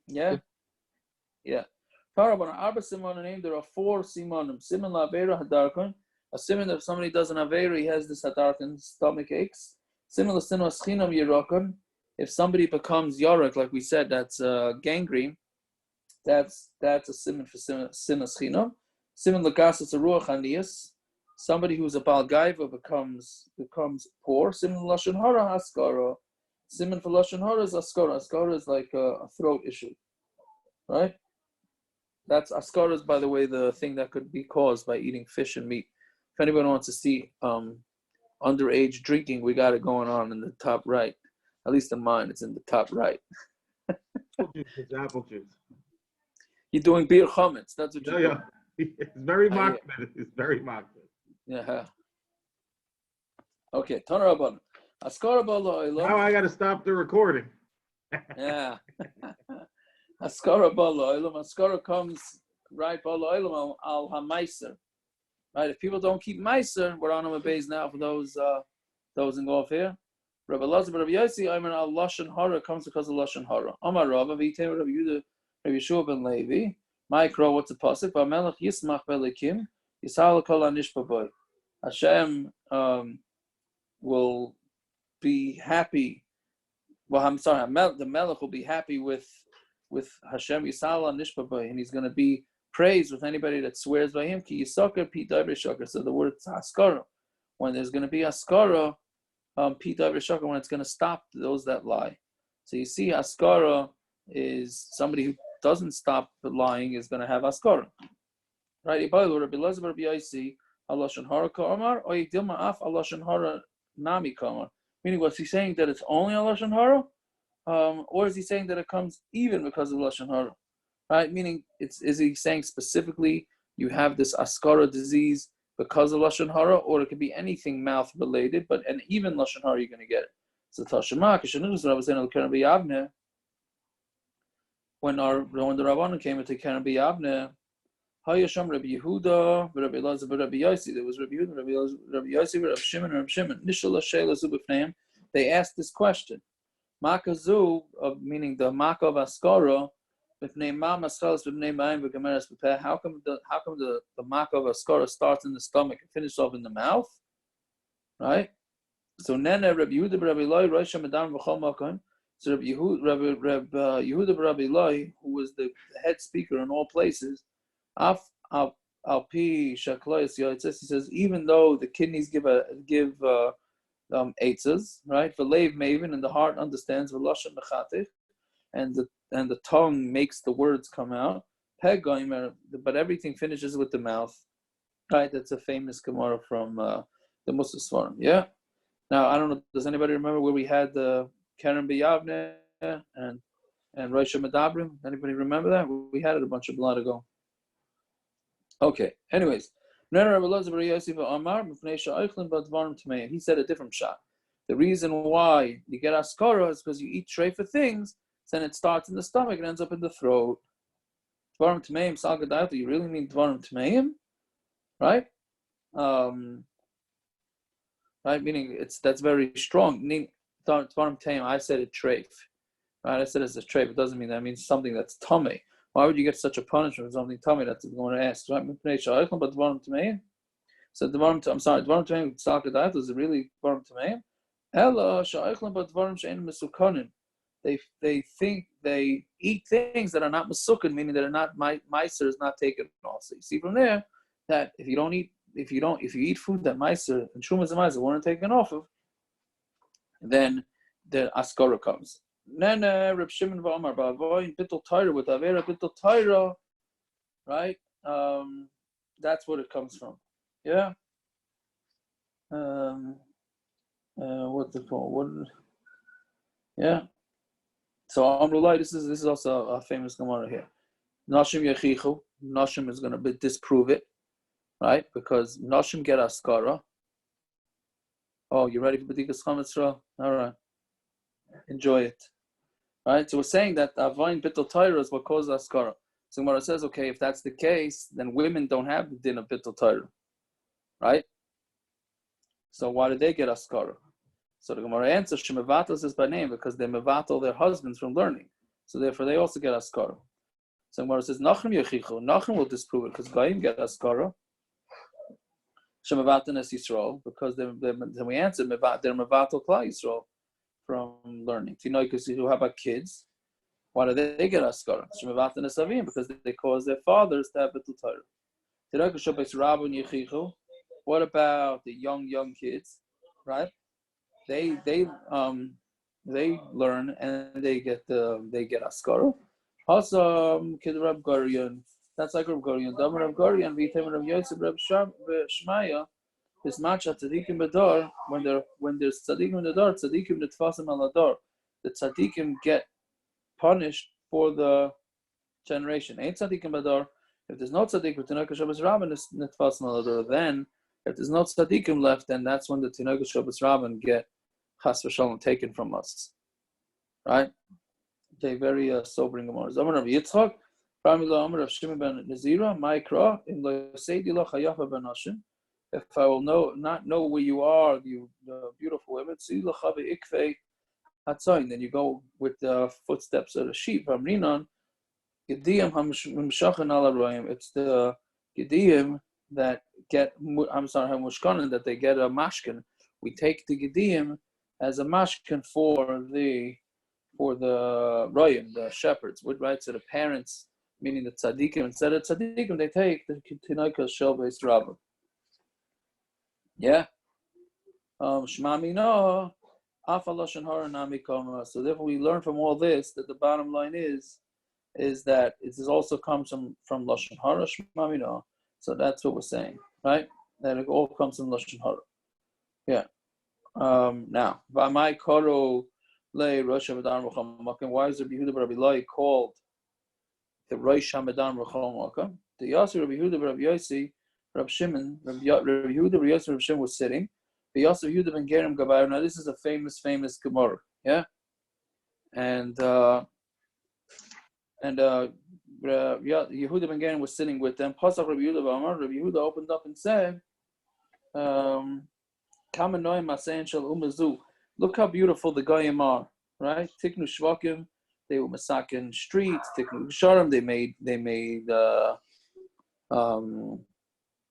Speaker 1: Yeah. Yeah. There are 4 simanim. Siman la aveira hadarkan. A siman if somebody does an aveira, he has this hadarkan, stomach aches. Siman la sinu aschinam yirakan. If somebody becomes yarek, like we said, that's gangrene. That's a siman for sinas chinam. Siman lagasas a ruach anias. Somebody who's a bal gaiva becomes poor. Siman lashon hara haskara. Siman for lashon hara is askara. Askara is like a throat issue, right? That's askara is, by the way, the thing that could be caused by eating fish and meat. If anybody wants to see underage drinking, we got it going on in the top right. At least in mine, it's in the top right.
Speaker 3: It's apple juice.
Speaker 1: You're doing beer chametz. That's what you're doing.
Speaker 3: It's very mocked. It's very mocked.
Speaker 1: Yeah. Okay. Tanaraban.
Speaker 3: Now I got to stop the recording.
Speaker 1: Yeah. Askara bala olam. Askara comes right bala olam al hamaiser. Right. If people don't keep meiser, we're on a base now for those involved here. Rabbi Lazar, Rabbi Yossi, Ayman al lashon hara comes because of lashon hara. Amar Rabbi V'itei Rabbi Yehuda, Rabbi Yeshua ben Levi. Micro, what's the pasuk? V'amelech yismach belikim yisal kol anishpa boy. Hashem will be happy. Well, I'm sorry, the Melech will be happy with Hashem Yisala Nishpa, and he's going to be praised with anybody that swears by him. Ki Yisakar Pi Davar Shakar. So the word Haskara, when there's going to be Haskara, Pi Davar Shakar, when it's going to stop those that lie. So you see, Haskara is somebody who doesn't stop lying is going to have Haskara. Right? Rabbi Lazar, Rabbi Yossi, Alashon Hara Kamar, or Yidilma Af Alashon Hara Nami Kamar. Meaning, was he saying that it's only a lashon hara, or is he saying that it comes even because of lashon hara? Right? Meaning, is he saying specifically you have this askara disease because of lashon hara, or it could be anything mouth related, but and even lashon hara you're going to get it. So Tashema, Kishanus, I was saying Keren B'Yavne, when the Rabbanan came into Keren B'Yavne, Hayasham Rabbi Yehuda, Rabbi Lazar, Rabbi Yossi. There was Rabbi Yehuda, Rabbi Yossi, Rabbi Shimon, Rabbi Shimon. Nishala Sheila Zubifneim. They asked this question. Makazu, meaning the Maka of Askara, Bifnei Ma Maschelas Bifnei Ma'im V'Gemeres B'Peh. How come the Maka of Askara starts in the stomach and finishes off in the mouth? Right? So Nene Rabbi Yehuda, Rabbi Loi, Rosh Hamadan V'Chol Makom. So Rabbi Yehuda, Rabbi Loi, who was the head speaker in all places. He says even though the kidneys give eitzes, right? For leiv maven, and the heart understands v'lashon mechatich, and the tongue makes the words come out. But everything finishes with the mouth, right? That's a famous Gemara from the Musa Svarim. Yeah. Now I don't know. Does anybody remember where we had the Keren B'Yavne and Rosh Medabrim? Anybody remember that? We had it a bunch of blood ago. Okay. Anyways, he said a different shot. The reason why you get askara is because you eat tray for things, then it starts in the stomach and ends up in the throat. Dvarim tmeim salgadayot. You really mean dvarim tmeim, right? Right. Meaning that's very strong. Dvarim tmeim. I said it treif. Right. I said it's a treif. It doesn't mean that. It means something that's tummy. Why would you get such a punishment for something? Tell me that's what I'm going to ask. Right? But Dvarim Tameim. So Dvarim Tameim Salkadayat is it really Dvarim Tameim? Ella Sha'ichlin but Dvarim She'ein Mesukanim. They think they eat things that are not Mesukan, meaning that are not Meiser is not taken off. So you see from there that if you eat food that Meiser and Shumas and Meiser weren't taken off of, then the Askara comes. Nene Reb Shimon v'Amar ba'avoin bittul Torah with aveira bittul Torah, right? That's what it comes from. Yeah. What's it called? What? Yeah. So Amrullah, this is also a famous Gemara here. Nashim yechichu. Nashim is going to disprove it, right? Because Nashim get askara. Oh, you ready for B'dikas Chametz? All right. Enjoy it. Right? So we're saying that Avain Bittul Torah is what causes Askara. So Gemara says, okay, if that's the case, then women don't have the din of Bittul Torah. Right? So why do they get Askara? So the Gemara answers, Shemevatos is by name, because they mevatel their husbands from learning. So therefore they also get Askara. So Gemara says, Nachem Yechichu. Nachem will disprove it, because Goyim get Askara. Shemevaten es Yisrael, because then we answer, they're mevatel Klal Yisrael from learning. Because who have about kids? Why do they get askara? Because they cause their fathers to have bittul Torah. What about the young kids? Right? They learn and they get askara. Also, kid Rab Gorion. That's like Rab Gorion. Dam Rab Gorion. V'yitem Rab Yosef Rab Shmaya. This matcha tzadikim bedor, when there's tzadikim in the door, tzadikim netfasim alador. The tzadikim get punished for the generation. Ain't tzadikim bedor. If there's no tzaddik with Tinaka Shabbos Rabban is netfasim alador, then if there's no tzadikim left, then that's when the Tinaka Shabbos Rabban get chas v'shalom taken from us. Right? They very sobering Gemaras. Amar Rabbi Yitzchak, Pramila Amar of Shimon ben Nazira, Ma'ikra, in lo seidi lo chayafa ben Hashim. If I will not know where you are, you beautiful women, see lo chavi ikvei hatzayin. Then you go with the footsteps of the sheep. Amrinan, Gediyim hamshachan ala royim. It's the Gediyim that get. Hamushkanan that they get a mashkin. We take the Gediyim as a mashkin for the royim, the shepherds. Right? So the parents, meaning the tzaddikim, instead of tzaddikim, they take the tinoikas shel beis rabba. Yeah. Shmami no. So therefore, we learn from all this that the bottom line is that it also comes from lashon hara shmamino. So that's what we're saying, right? That it all comes from lashon hara. Yeah. Now, v'amai koro le rosh hamadan racham makam. Why is Rabbi Yehuda Rabbi Lai called the rosh hamadan racham makam? The Yasser Rabbi Yehuda Rabbi Yossi Rabbi Shimon Rabbi Yehuda Rabbi Yossi Rabbi Shimon was sitting. The Yasser Yehuda ben Gerim Gabayr. Now this is a famous Gemara, yeah, and Yehuda ben Gerim was sitting with them. Pasach Rabbi Yehuda B'Amar. Rabbi Yehuda opened up and said, look how beautiful the Goyim are, right? Tiknu Shvakim, they were masakin streets. Tiknu Sharim, they made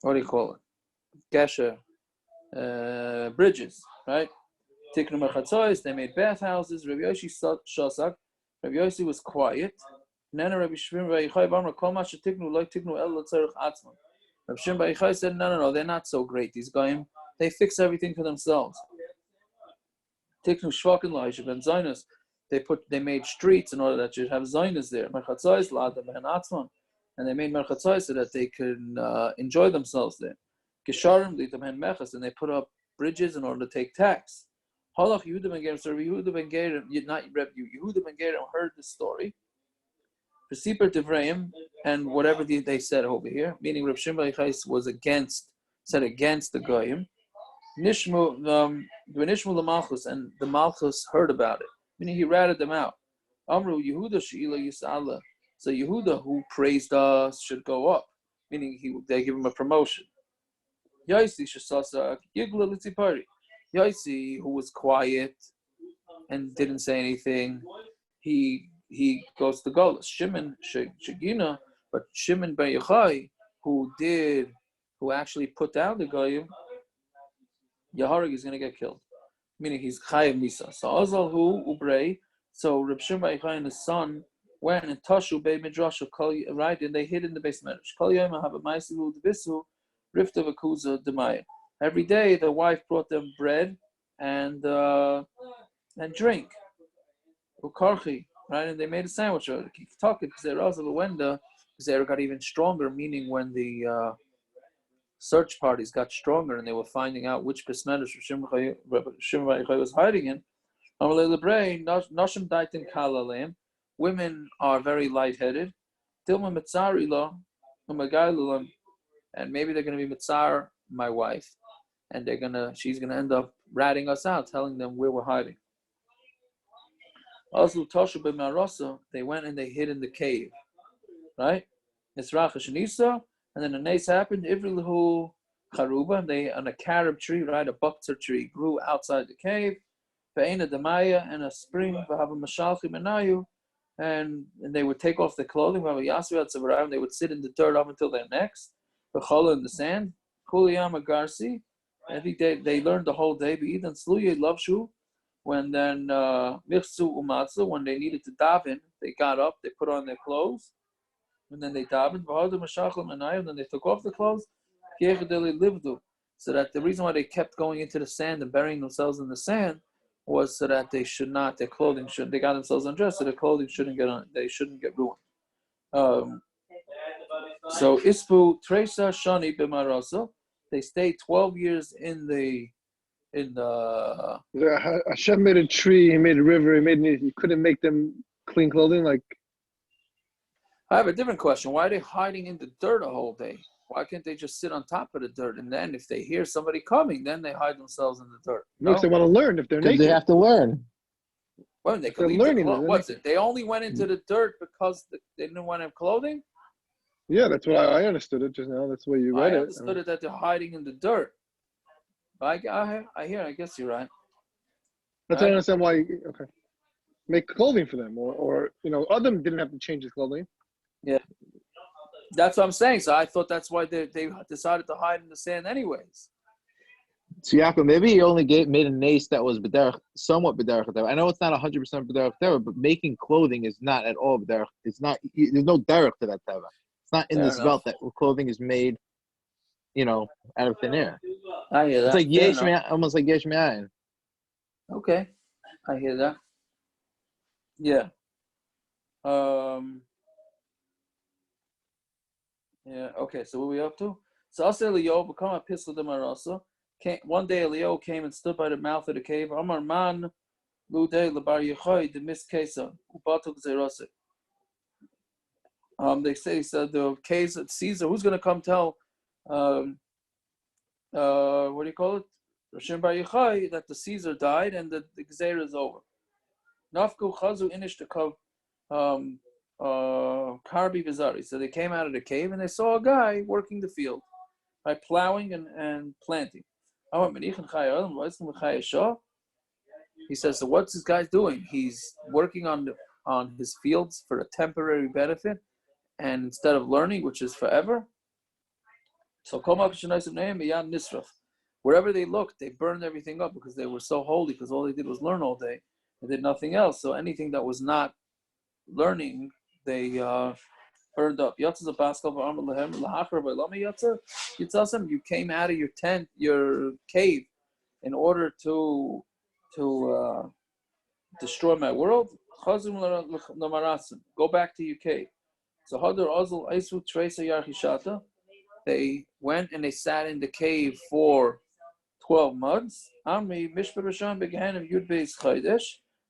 Speaker 1: what do you call it? Gesher. Bridges, right? Tiknu Merchatzois, they made bathhouses. Rabbi Yoshi Shasak, Rabbi Yoshi was quiet. Nana Rabbi Shimon Yochai Bamra Kol Ma Shetiknu Lo Tiknu El Tzarich Atzman. Rabbi Shimon Yochai said, no, they're not so great. These guys, they fix everything for themselves. Tiknu Shvakin Lo Yishuv Ben Zaynos, they made streets in order that you have Zaynos there. Merchatzois La Adam Ben Atzman, and they made Merchatzois so that they can enjoy themselves there. Gesharim litam mechas, and they put up bridges in order to take tax. Halach Yehuda ben Gerim. So Yehuda ben Gerim, not Yehuda ben Gerim heard the story. Persiper Devreim, and whatever they said over here, meaning Reb Shimon said against the Goyim. Nishmu the Malchus, and the Malchus heard about it, meaning he ratted them out. Amru Yehuda she'ila yisala. So Yehuda, who praised us, should go up, meaning they give him a promotion. Yaisi Shasasa Yigla Litzipari. Yaisi, who was quiet and didn't say anything, he goes to Golas. Shimon Shagina, but Shimon ben Yochai, who actually put down the Goyim, Yaharig is going to get killed. Meaning he's Chayav Misa. So Azal hu Ubrei, so Reb Shimon ben Yochai and his son went and Tashu Bei Midrash, right, and they hid in the base medrash. Kol Yom Haba Maisilu Devisu. Every day the wife brought them bread and drink. Ukarchi, right? And they made a sandwich. Because Zara got even stronger, meaning when the search parties got stronger and they were finding out which besmedrash Shimon was hiding in. Women are very lightheaded. And maybe they're going to be mitzar, my wife, and she's going to end up ratting us out, telling them where we're hiding. Also, Toshu b'Marasa, they went and they hid in the cave, right? It's Rachash Nisa, and then a nace happened. Ivrilahu Charuba, they on a carob tree, right? A buktzar tree grew outside the cave. Ve'ena Damaya, and a spring. V'hava Mashalchi Menayu, and they would take off their clothing. V'hava Yasviat Tzavarim, they would sit in the dirt up until their necks. The challah in the sand, kuliyama garsi. I think they learned the whole day. B'Idan sluye lavshu. When then michsu umatzu, when they needed to daven, they got up, they put on their clothes, and then they davened. V'hadu mashachal manayim. Then they took off the clothes. Kiechadeli livdu. So that the reason why they kept going into the sand and burying themselves in the sand was so that they got themselves undressed, so their clothing shouldn't get ruined. So Ispu Tresa Shani Bimarasa, they stayed 12 years in the
Speaker 4: Hashem made a tree, he made a river, he couldn't make them clean clothing. Like,
Speaker 1: I have a different question. Why are they hiding in the dirt a whole day? Why can't they just sit on top of the dirt, and then if they hear somebody coming, then they hide themselves in the dirt?
Speaker 4: No, because they want to learn if they're naked.
Speaker 6: They have to learn.
Speaker 1: Well, they could
Speaker 4: They're
Speaker 1: leave
Speaker 4: learning
Speaker 1: the
Speaker 4: it.
Speaker 1: What's it? They only went into the dirt because they didn't want to have clothing?
Speaker 4: Yeah, that's what I understood it just now. That's the way you read
Speaker 1: I
Speaker 4: it.
Speaker 1: understood it that they're hiding in the dirt. I hear. I guess you're right.
Speaker 4: That's what I understand why. Okay, make clothing for them, or Adam didn't have to change his clothing.
Speaker 1: Yeah, that's what I'm saying. So I thought that's why they decided to hide in the sand, anyways.
Speaker 6: So Yaakov, maybe he only made a nace that was somewhat b'derech hateva. I know it's not 100% b'derech hateva, but making clothing is not at all b'derech. It's not. There's no derech to that teva. It's not in
Speaker 1: Fair
Speaker 6: this
Speaker 1: enough.
Speaker 6: belt that clothing is made, out of thin air.
Speaker 1: I hear that.
Speaker 6: It's like yesh almost like yesh me'ayin.
Speaker 1: Okay, I hear that. Yeah. Yeah. Okay. So what are we up to? So Asa Eliyahu become a pistol de marasa. One day Eliyahu came and stood by the mouth of the cave. Amar man ludei lebar yochai the miskesa ubatuk zerase. They said the case at Caesar. Who's going to come tell? What do you call it? Rashim bar yochai that the Caesar died and the Gezer is over. Nafku chazu inish the kov karbi vizari. So they came out of the cave and they saw a guy working the field by plowing and planting. He says, so what's this guy doing? He's working on his fields for a temporary benefit, and instead of learning, which is forever. So wherever they looked, they burned everything up because they were so holy, because all they did was learn all day. They did nothing else. So anything that was not learning, they burned up. You came out of your tent, your cave, in order to destroy my world. Go back to your cave. So they went and they sat in the cave for 12 months.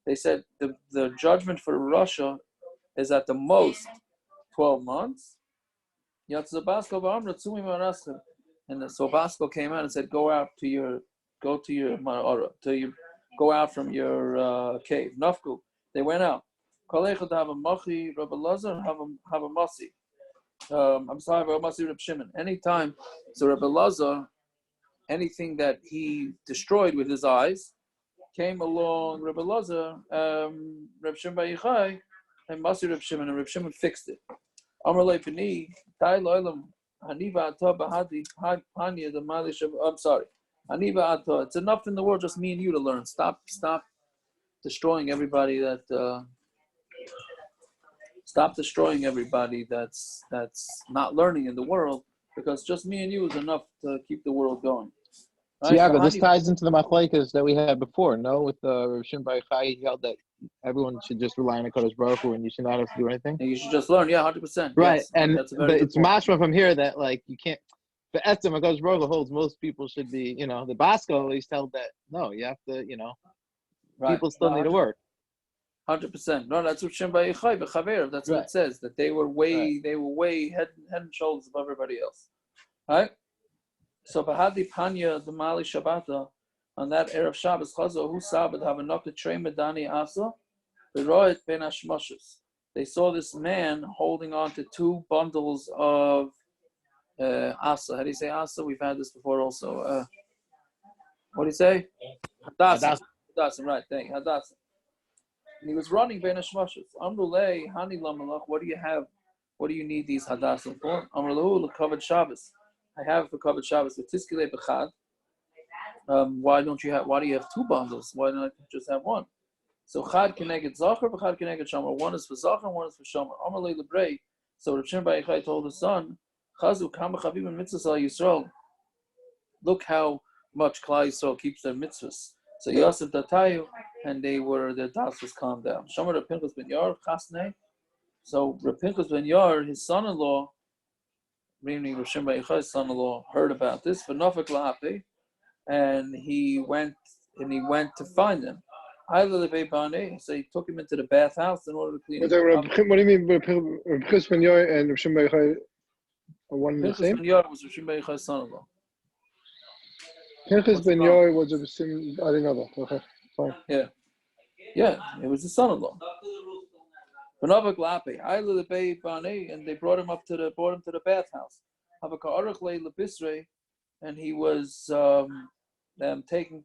Speaker 1: They said the judgment for Russia is at the most 12 months. And so Basco came out and said, go out from your cave. Nafku. They went out. I'm sorry, Rabbi Masi Reb Shimon. Anytime, so Rabbi Lazar, anything that he destroyed with his eyes, came along Rabbi Lazar, Reb Shimon bar yochai, and Masi Reb Shimon, and Reb Shimon fixed it. Amar le'pini, tai lo'elam, haniva atah bahadi, hanya the malish of, I'm sorry, haniva atah. It's enough in the world, just me and you to learn. Stop destroying everybody that's not learning in the world, because just me and you is enough to keep the world going.
Speaker 6: Right? So this ties into the machlokes that we had before, no? With Rishon bar yochai, he held that everyone should just rely on the Kodesh Baruch Hu and you should not have to do anything.
Speaker 1: And you should just learn, 100%.
Speaker 6: Right,
Speaker 1: yes.
Speaker 6: and
Speaker 1: but
Speaker 6: it's mashma from here that you can't. But Etzem, Kodesh Baruch Hu holds most people should be, the Basco at least held that no, you have to,
Speaker 1: right.
Speaker 6: people still need to work.
Speaker 1: 100%. No, that's what Shimon bar yochai, but aveira. That's what it says, that they were way head and shoulders above everybody else. Right? So Bahadi Panya the Mali Shabbata on that Erev Shabbos Chazo who Sabbath have enough to train Medani Asa, Beroit Ben Ashmoshes. They saw this man holding on to two bundles of Asa. How do you say Asa? We've had this before also. What do you say? Hadassah. Hadassah, right, thank you. Hadassah. And he was running Ben Ashmoshes. Amrulei, Hani Lamalach, what do you have? What do you need these Hadassah for? Amrulu, Lekavod Shabbos. I have for Kavod Shabbos with Tiskile Bechad. Why do you have two bundles? Why not just have one? So Chad Keneged Zachar, Chad Keneged Shomer. One is for Zachar, one is for Shomer. Amalei Lebrei. So Reb Shimon bar yochai told his son, Chazu Kama Chavim Mitzvahs Al Yisrael. Look how much Klal Yisrael keeps their mitzvahs. So Yosef Datayu, and their das was calmed down. Shomer Reb Pinchas ben Yair Chasnei. So Reb Pinchas ben Yair, his son-in-law, meaning Reb Shimon bar yochai's son-in-law, heard about this. V'nafek lahapi, and he went to find them. So he took him into the bathhouse in order to clean him up.
Speaker 4: What do you mean? Reb Pinchas ben Yair and Reb Shimon bar yochai are one and the same?
Speaker 1: Pinchas ben Yair was Reb Shimon bar yochai's son-in-law.
Speaker 4: Pinchas ben Yair was I didn't know that. Okay, fine.
Speaker 1: Yeah. Yeah, it was his son-in-law. And they brought him to the bathhouse. And he was taking.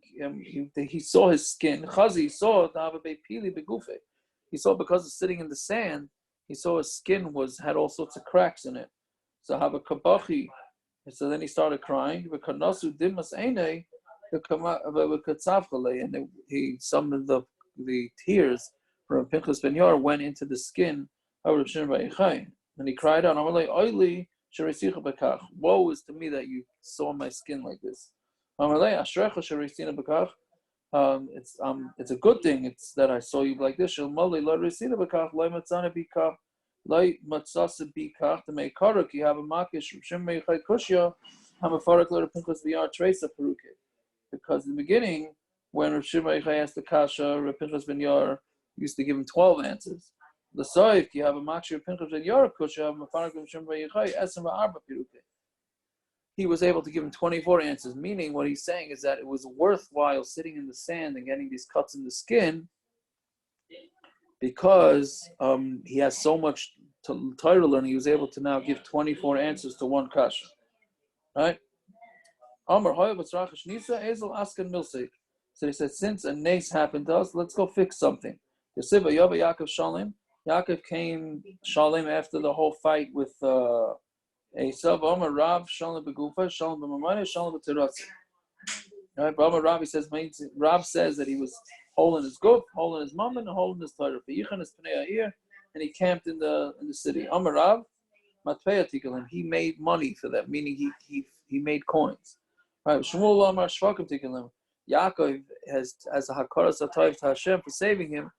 Speaker 1: He saw his skin. He saw because of sitting in the sand. He saw his skin had all sorts of cracks in it. So so then he started crying. And some of the tears from Pinchas ben Yair went into the skin of Reb Shimon bar Yochai. And he cried out, woe is to me that you saw my skin like this. It's a good thing it's that I saw you like this. Because in the beginning, when Rav Shimon bar Yochai asked the kasha, Rav Pinchas ben Yair used to give him 12 answers. The soif you have a makshi Rav Pinchas ben Yair kasha, Mafarak Rav Shimon bar Yochai esem va'arba piruke. He was able to give him 24 answers, meaning what he's saying is that it was worthwhile sitting in the sand and getting these cuts in the skin because he has so much Torah learning. He was able to now give 24 answers to one kasha, right? So he said, since a nace happened to us, let's go fix something. Yaakov came Shalem after the whole fight with Esav. Omer Rav Shalom begufa, Shalom b'mamayne, Shalom b'teratzi. Right, but Rav Rav says that he was hole in his guf, hole in his mom, and a hole in his Torah. And he camped in the city. Omer Rav matpeya tikalim. He made money for that, meaning he made coins. Right, Shmuel Amar Shvakim tikalim. Yaakov has a hakaras atayv to Hashem for saving him.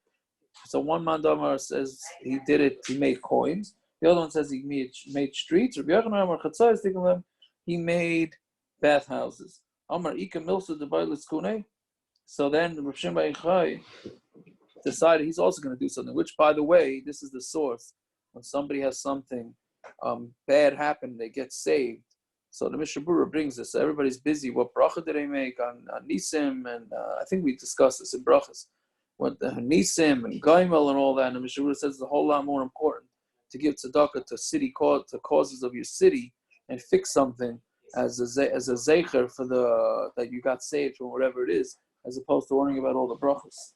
Speaker 1: So one man Damar says he did it. He made coins. The other one says he made streets. He made bathhouses. So then Rav Shimon bar Yochai decided he's also going to do something. Which, by the way, this is the source. When somebody has something bad happen, they get saved. So the Mishnah Berurah brings this. So everybody's busy. What bracha did they make on Nisim? And I think we discussed this in brachas. What the Nisim and Gaimel and all that. And the Mishnah Berurah says it's a whole lot more important to give tzedakah to causes of your city and fix something as a zecher for that you got saved from whatever it is, as opposed to worrying about all the brachas,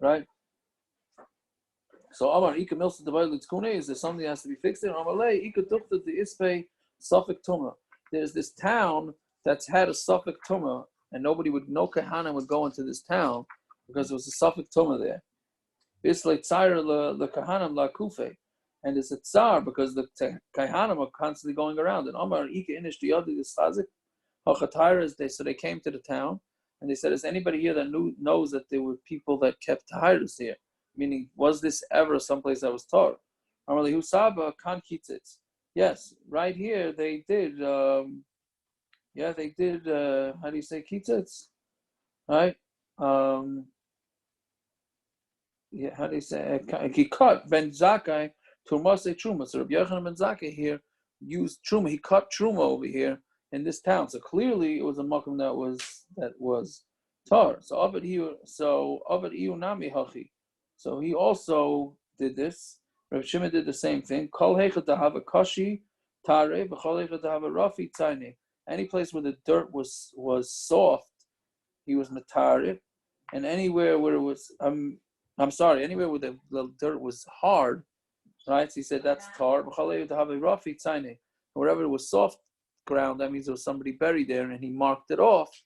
Speaker 1: right? So Amar Ika Milsa Devayi Litzkune, is there something that has to be fixed there? Amalei Ika Tuchta the Ispe Suffolk Tuma. There's this town that's had a Suffolk Tuma, and no Kahana would go into this town because there was a Suffolk Tuma there. It's like Tzara the Kahanam la Kufe. And it's a tsar because the Kahanim are constantly going around. And Amar Ika Inish Diyadi the Stazik Hachatairas, so they came to the town and they said, is anybody here that knows that there were people that kept Tairas here? Meaning, was this ever someplace that was taught? Amar Husaba Kan Kitzitz. Yes, right here they did. They did. How do you say kitzitz? Right. How do you say? He cut Ben Zakkai Turmase Truma. So Rabbi Yochanan Ben Zakkai here used Truma. He cut Truma over here in this town. So clearly it was a makom that was tar. So Avad Iu Nami Hachi. So he also did this. Rav Shimon did the same thing. Kol Heichat to have a kashi tare, v'chol Heichat to have a rafi tzaini. Any place where the dirt was soft, he was matare, and anywhere where it was anywhere where the dirt was hard, right? So he said that's tar. V'chol Heichat to have a rafi tzaini. Wherever it was soft ground, that means there was somebody buried there, and he marked it off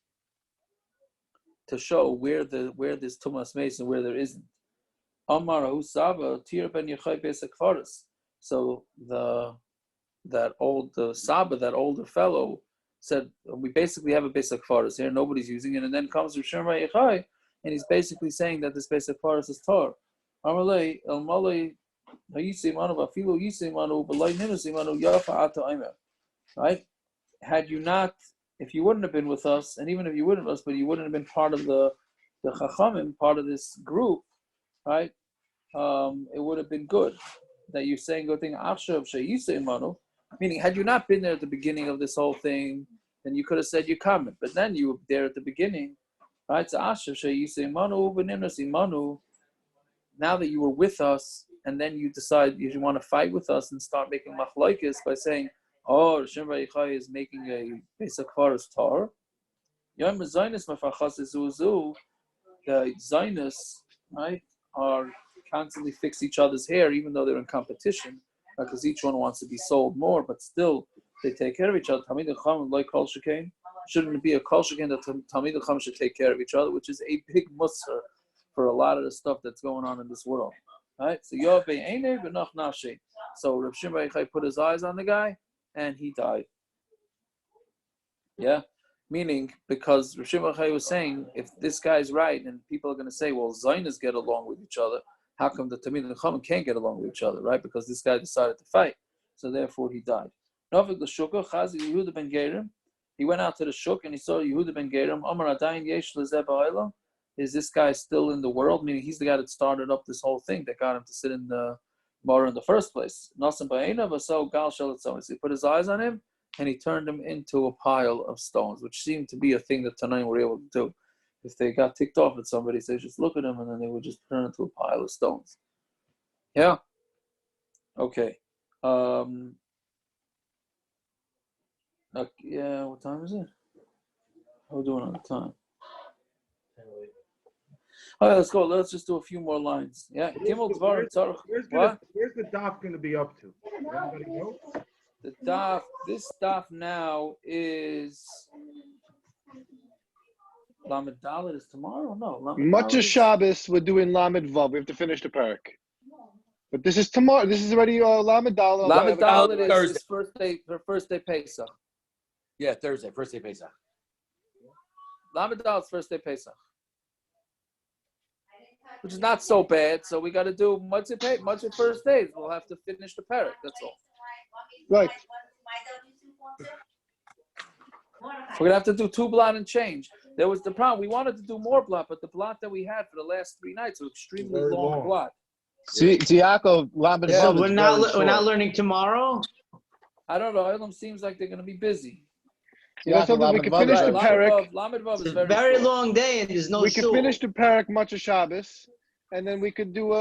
Speaker 1: to show where there's tumas meis and where there isn't. Amar Husaba Tir ben Yochai Besek Faris. So the older fellow said, we basically have a Besek Faris here, nobody's using it, and then comes Rav Shimon bar Yochai, and he's basically saying that this Besek Faris is tar. Amalei El Malei Hayisimanu Vafilu Yisimanu B'Loi Ninusimanu Yafa Ata Aimer. Right? If you wouldn't have been with us, and even if you wouldn't have us, but you wouldn't have been part of the Chachamim, part of this group, right? It would have been good that you're saying good thing. Meaning, had you not been there at the beginning of this whole thing, then you could have said you comment. But then you were there at the beginning, right? So now that you were with us, and then you decide you want to fight with us and start making machlokes by saying, oh, Shimon yochai is making a basic faras tar. Yom Zionist mafachas zuzu, the Zionists, right, are constantly fix each other's hair, even though they're in competition, because each one wants to be sold more, but still they take care of each other. Talmid Chacham like kol shekain. Shouldn't it be a kol shekain that Talmid Chacham should take care of each other, which is a big musar for a lot of the stuff that's going on in this world. Right? So yovel eine v'noch nafshe. So Rav Shimon yochai put his eyes on the guy, and he died. Yeah, meaning because Rav Shimon yochai was saying, if this guy's right, and people are going to say, well, Zionists get along with each other, how come the Talmid Chacham can't get along with each other, right? Because this guy decided to fight, so therefore he died. Novik the Shukah Chazi Yehuda ben Gerim. He went out to the Shuk and he saw Yehuda ben Gerim. Amar Adayin Yesh Lezeh Ba'olam. Is this guy still in the world? Meaning he's the guy that started up this whole thing that got him to sit in the Mara in the first place. Nasim Ba'ena Vaso Gal Shalat. So he put his eyes on him and he turned him into a pile of stones, which seemed to be a thing that Tanaim were able to do. If they got ticked off at somebody, they just look at him and then they would just turn into a pile of stones. Yeah. Okay. Yeah. What time is it? How are we doing on the time? All right, let's go. Let's just do a few more lines. Yeah. Gimel Dvar Tzarech. What?
Speaker 3: Where's the daf going to be up to? Everybody know?
Speaker 1: The daf. This daf now is. Lamed Dalet is tomorrow? No.
Speaker 4: Much Shabbos, we're doing Lamed Vav. We have to finish the parak. But this is tomorrow. This is already Lamed Dalet.
Speaker 1: Lamed Dalet is first day Pesach.
Speaker 5: Yeah, Thursday, first day Pesach.
Speaker 1: Lamed Dalet is first day Pesach, which is not so bad. So we got to do much of first days. We'll have to finish the parak. That's all.
Speaker 4: Right.
Speaker 1: We're gonna have to do 2 blot and change. There was the problem. We wanted to do more blot, but the blot that we had for the last 3 nights was extremely long blot.
Speaker 6: See, Yaakov,
Speaker 9: so we're not learning tomorrow.
Speaker 1: I don't know. Elam seems like they're gonna be busy.
Speaker 4: Yeah, so we can finish the parak.
Speaker 1: Lamed Vav is
Speaker 9: very long day, and there's no.
Speaker 4: We can finish the parak much of Shabbos, and then we could do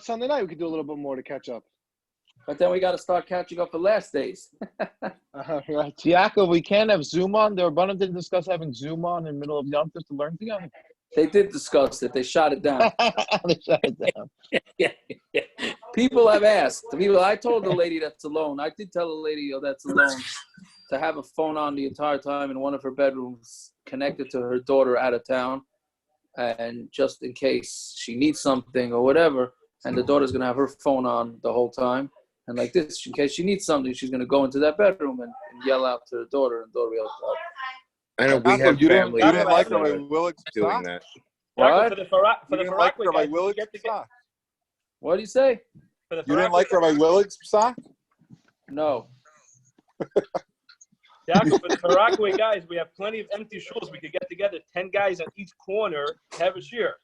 Speaker 4: Sunday night. We could do a little bit more to catch up.
Speaker 1: But then we got to start catching up the last days.
Speaker 6: Right. Yaakov, we can't have Zoom on. The Rabbanim didn't discuss having Zoom on in the middle of Yom Tov to learn together.
Speaker 1: They did discuss it. They shot it down.
Speaker 6: They shot it down.
Speaker 1: People have asked. I told the lady that's alone. I did tell the lady that's alone to have a phone on the entire time in one of her bedrooms connected to her daughter out of town. And just in case she needs something or whatever, and the daughter's going to have her phone on the whole time. And like this, in case she needs something, she's going to go into that bedroom and yell out to the daughter, and the daughter will yell out.
Speaker 2: I know we have family. You didn't like Rabbi Willick's doing that.
Speaker 1: What?
Speaker 8: For the Barakwe guys, we get together.
Speaker 1: What do you say?
Speaker 2: You didn't like Rabbi Willick's psak?
Speaker 1: No.
Speaker 8: Yaakov, for the Barakwe guys, we have plenty of empty shuls. We could get together, 10 guys on each corner, have a shir.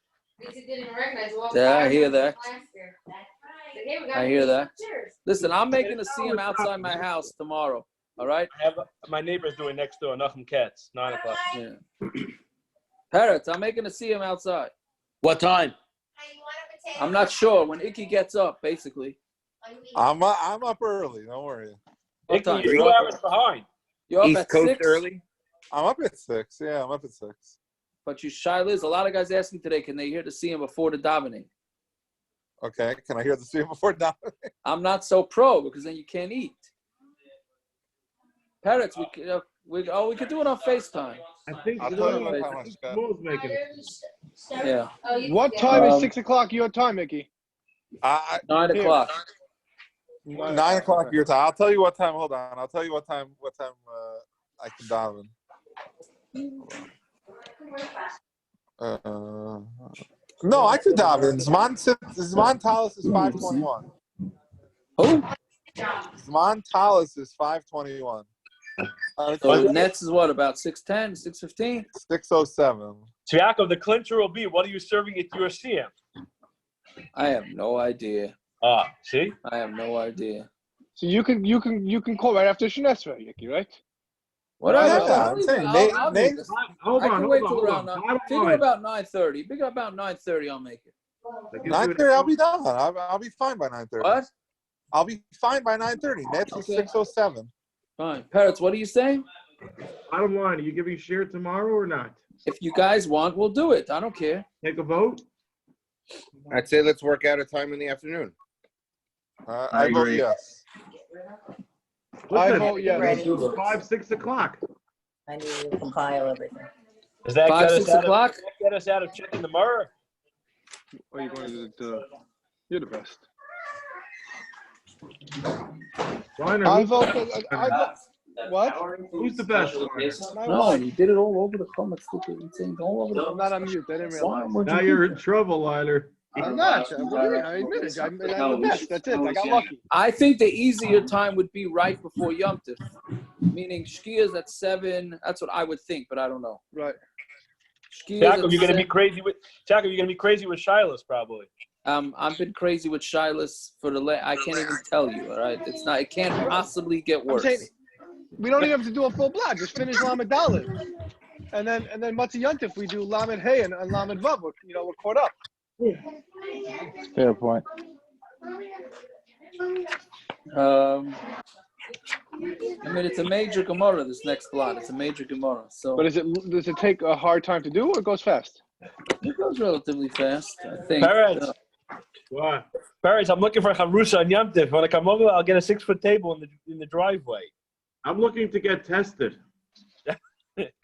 Speaker 1: Yeah, I hear that. I hear that. Listen, I'm making a CM outside my house tomorrow. All right?
Speaker 8: I have my neighbor's doing next door, Nachum Katz, 9 o'clock.
Speaker 1: Yeah. Parrots, I'm making a CM outside.
Speaker 5: What time?
Speaker 1: I'm not sure. When Icky gets up, basically.
Speaker 2: I'm up early. Don't worry.
Speaker 8: Icky, you're 2 hours behind.
Speaker 1: You're up
Speaker 5: East
Speaker 1: at
Speaker 5: Coast
Speaker 1: 6?
Speaker 5: early?
Speaker 2: I'm up at 6. Yeah, I'm up at 6.
Speaker 1: But you shy Liz, a lot of guys ask me today, can they hear the CM before the davening?
Speaker 2: Okay, can I hear the CM before davening?
Speaker 1: I'm not so pro because then you can't eat. Parrots, we could do it on FaceTime.
Speaker 3: I think Shmuel's making it.
Speaker 1: Yeah.
Speaker 4: What time is 6 o'clock your time, Mickey?
Speaker 1: 9 o'clock.
Speaker 2: 9 o'clock your time. I'll tell you what time. Hold on. I'll tell you what time. I can daven. No, I could daven. Zman Talis is 5:21.
Speaker 1: Who?
Speaker 2: Zman Talis is 5:21.
Speaker 1: So the Nets is what, about 6:10, 6:15?
Speaker 2: 6:07.
Speaker 8: So Yaakov, the clincher will be, what are you serving at your CM?
Speaker 1: I have no idea.
Speaker 8: See?
Speaker 1: I have no idea.
Speaker 4: So you can call right after Shnesra, Mickey, right?
Speaker 1: Whatever.
Speaker 2: I'm saying,
Speaker 3: Hold on.
Speaker 1: Figure about 9:30. Figure about 9:30. I'll make it.
Speaker 3: That gives you an
Speaker 2: 9:30, I'll be done. I'll be fine by 9:30.
Speaker 1: What?
Speaker 2: I'll be fine by 9:30. Next is 6:07.
Speaker 1: Fine. Peretz, what are you saying?
Speaker 3: Bottom line, are you giving share tomorrow or not?
Speaker 1: If you guys want, we'll do it. I don't care.
Speaker 3: Take a vote?
Speaker 12: I'd say let's work out a time in the afternoon.
Speaker 2: I vote yes.
Speaker 4: I vote yes.
Speaker 3: 5, 6 o'clock.
Speaker 11: I need to compile everything.
Speaker 8: Does that
Speaker 1: 5, 6 o'clock?
Speaker 8: Get us out of checking the mirror?
Speaker 4: Or are you going to you're the best.
Speaker 3: Reiner,
Speaker 4: I
Speaker 3: who's
Speaker 4: vote. What?
Speaker 3: Who's the best?
Speaker 1: No, you did it all over the comments. All over the
Speaker 4: I'm not on mute. I didn't realize.
Speaker 3: Now you're in trouble, Liner.
Speaker 4: I'm not. I admit it. I'm the best. That's it. I got lucky.
Speaker 1: I think the easier time would be right before Yom Tov, meaning Shkiya's at 7. That's what I would think, but I don't know.
Speaker 4: Right.
Speaker 8: Jacob, you're gonna be crazy with Shilas probably.
Speaker 1: I've been crazy with Shilas for I can't even tell you. All right, it's not. It can't possibly get worse.
Speaker 4: I'm saying, we don't even have to do a full block. Just finish Lamed Dalet, and then Matzi Yontif we do Lamed Hey and Lamed Vav. We're caught up.
Speaker 6: Fair point.
Speaker 1: I mean, it's a major Gemara. This next block, it's a major Gemara. So,
Speaker 4: But does it take a hard time to do, or it goes fast?
Speaker 1: It goes relatively fast, I think.
Speaker 3: What?
Speaker 8: Paris, I'm looking for Harusa and Yom Tov. When I come over, I'll get a 6-foot table in the driveway.
Speaker 3: I'm looking to get tested.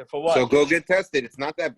Speaker 8: For what?
Speaker 12: So go get tested. It's not that bad.